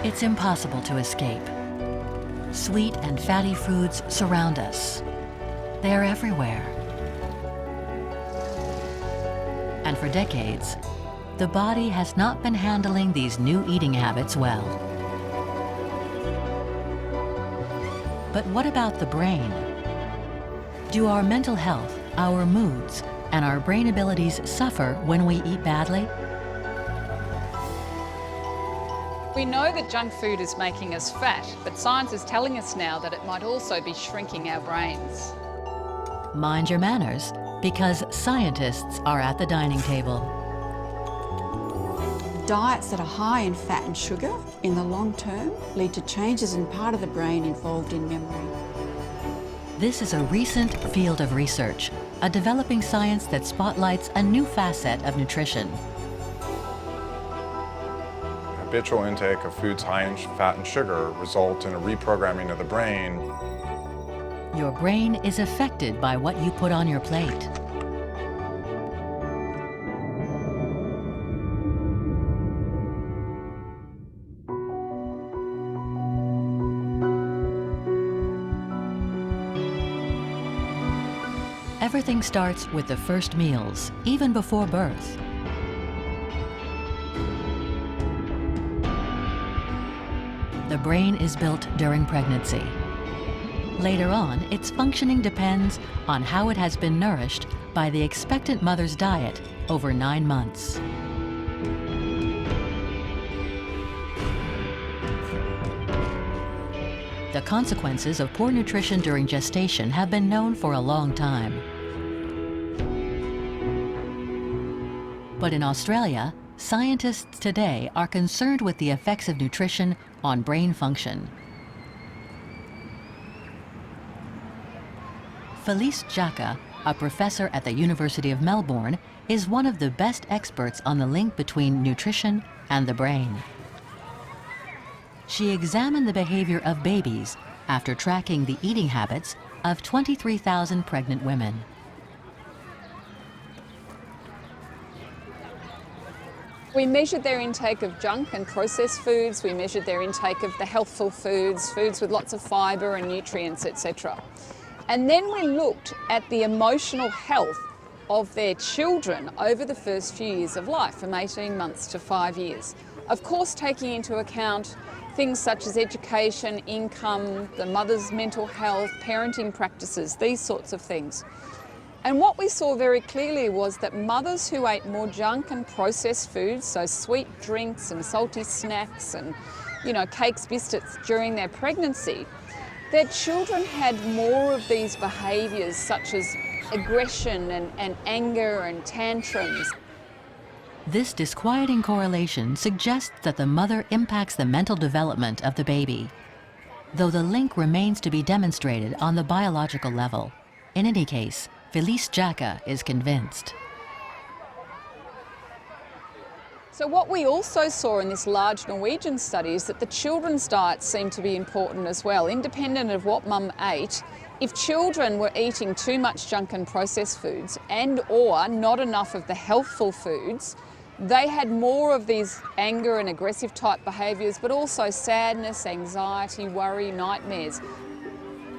It's impossible to escape. Sweet and fatty foods surround us. They are everywhere. And for decades, the body has not been handling these new eating habits well. But what about the brain? Do our mental health, our moods, and our brain abilities suffer when we eat badly? We know that junk food is making us fat, but science is telling us now that it might also be shrinking our brains. Mind your manners, because scientists are at the dining table. Diets that are high in fat and sugar in the long term lead to changes in part of the brain involved in memory. This is a recent field of research, a developing science that spotlights a new facet of nutrition. Habitual intake of foods high in fat and sugar result in a reprogramming of the brain. Your brain is affected by what you put on your plate. Everything starts with the first meals, even before birth. The brain is built during pregnancy. Later on, its functioning depends on how it has been nourished by the expectant mother's diet over 9 months. The consequences of poor nutrition during gestation have been known for a long time. But in Australia, scientists today are concerned with the effects of nutrition on brain function. Felice Jacka, a professor at the University of Melbourne, is one of the best experts on the link between nutrition and the brain. She examined the behavior of babies after tracking the eating habits of 23,000 pregnant women. We measured their intake of junk and processed foods, we measured their intake of the healthful foods, foods with lots of fibre and nutrients, etc. And then we looked at the emotional health of their children over the first few years of life, from 18 months to 5 years. Of course, taking into account things such as education, income, the mother's mental health, parenting practices, these sorts of things. And what we saw very clearly was that mothers who ate more junk and processed foods, so sweet drinks and salty snacks and, cakes, biscuits during their pregnancy, their children had more of these behaviours such as aggression and anger and tantrums. This disquieting correlation suggests that the mother impacts the mental development of the baby, though the link remains to be demonstrated on the biological level. In any case, Felice Jacka is convinced. So what we also saw in this large Norwegian study is that the children's diets seem to be important as well, independent of what mum ate. If children were eating too much junk and processed foods and/or not enough of the healthful foods, they had more of these anger and aggressive type behaviours, but also sadness, anxiety, worry, nightmares.